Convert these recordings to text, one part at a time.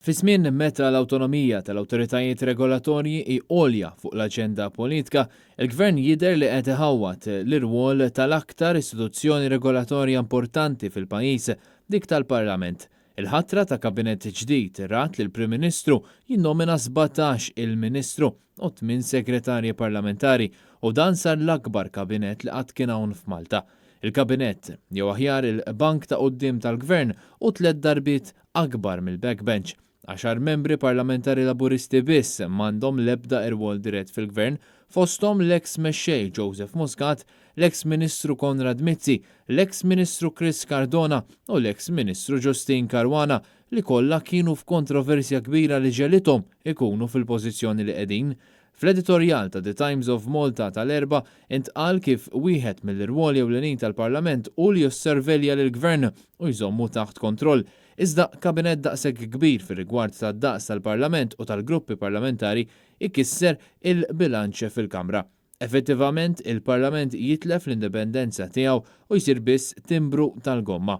Fi żmien meta l-awtonomija tal-awtoritajiet regolatorji hi għolja fuq l-aġenda politika, il-Gvern jidher li qed iħawwat l-irwol tal-aktar istituzzjoni regolatorja importanti fil-pajjiż, dik tal-Parlament. Il-ħatra ta' kabinett ġdid rat li l-Prim Ministru jinnomina 17 il-Ministru u 8 segretarji parlamentari u dan sar l-akbar kabinett li qatt kien hawn f'Malta. Il-kabinett jew aħjar il-Bank ta' Quddiem tal-Gvern u 3 darbiet akbar mill-backbench. 10 membri parlamentari laburisti biss m'għandhom l-ebda irwol dirett fil-Gvern, fosthom l-eks mexxej Joseph Muscat, l-eks Ministru Konrad Mizzi, l-eks Ministru Chris Cardona u l-eks Ministru Justin Caruana li kollha kienu f'kontroversja kbira li ġelithom ikunu fil-pożizzjoni li qegħdin. Fl-editorjal ta' The Times of Malta tal-erba intqal kif wieħed mill-irwoli ewlenin tal-Parlament u li josservelja lill-Gvern u jżommu taħt kontroll. Iżda kabinett daqshekk kbir fir-rigward tad-daqs tal-Parlament u tal-gruppi parlamentari ikisser il-bilanċ fil-Kamra. Effettivament, il-Parlament jitlef l-indipendenza tiegħu u jsir biss timbru tal-gomma.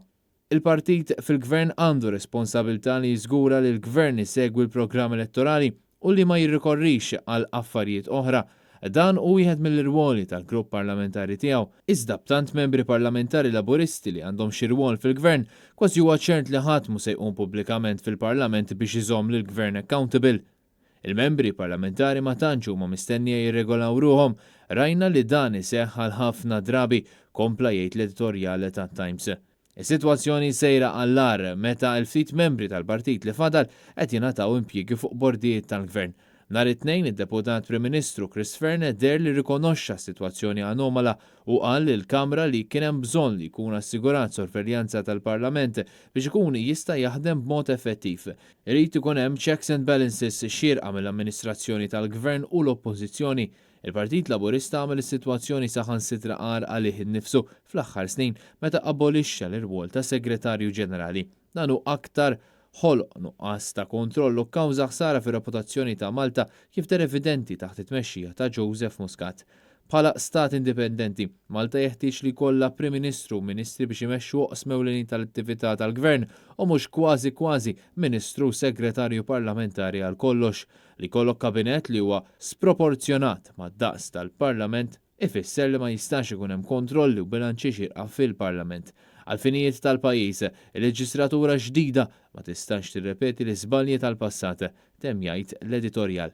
Il-partit fil-Gvern għandu responsabilità li jiżgura li l-Gvern isegwi l-programm elettorali u li ma jirrikorrix għal affarijiet oħra. Dan u wieħed mill-irwoli tal-grupp parlamentari tiegħu, iżda b'tant membri parlamentari laburisti li għandhom xi rwol fil-Gvern, kważi huwa ċert li ħadd mhu se jqum pubblikament fil-Parlament biex iżomm lill-Gvern accountable. Il-membri parlamentari ma tantx huma mistennija jirregolaw ruhom, rajna li dan iseħħ għal ħafna drabi, kompla jgħid l-editorjali tat-Times. Is-sitwazzjoni sejra għall-ar meta l-ftit membri tal-partit li fadal qed jingħataw impjiegi fuq bordijiet tal-Gvern. Nhar it-tnejn id-Deputat Prim Ministru Chris Ferne der li rikonoxxa s-sitwazzjoni anomala u qal lill-Kamra li kien hemm bżonn li jkun assigurat sorveljanza tal-Parlament biex ikun jista' jaħdem b'mod effettiv. Irid ikun hemm checks and balances xierqa mill-amministrazzjoni tal-Gvern u l-Oppożizzjoni. Il-Partit Laburista għamel is-sitwazzjoni saħansitra qar għalih innifsu fl-aħħar snin meta abolixxa l-irwol ta' Segretarju Ġenerali. Dan hu aktar ħoloq nuqqas ta' kontrollu kkawża ħsara fir-reputazzjoni ta' Malta kif der evidenti taħt it-tmexxija ta' Joseph Muscat. Bħala stat indipendenti, Malta jeħtieġ li jkollha Prim Ministru u Ministri biex imexxu oqsma ewlenin tal-attività tal-Gvern u mhux kważi Ministru u Segretarju Parlamentari għal kollox. Li jkollok kabinett li huwa sproporzjonat mad-daqs tal-Parlament ifisser li ma jistax ikun hemm kontrolli u bilanċi xierqa fil-Parlament. Għal-finijiet tal-pajjiż, il-leġislatura ġdida ma tistax tirrepeti l-iżbalji tal-passat, temm jgħid l-editorjal.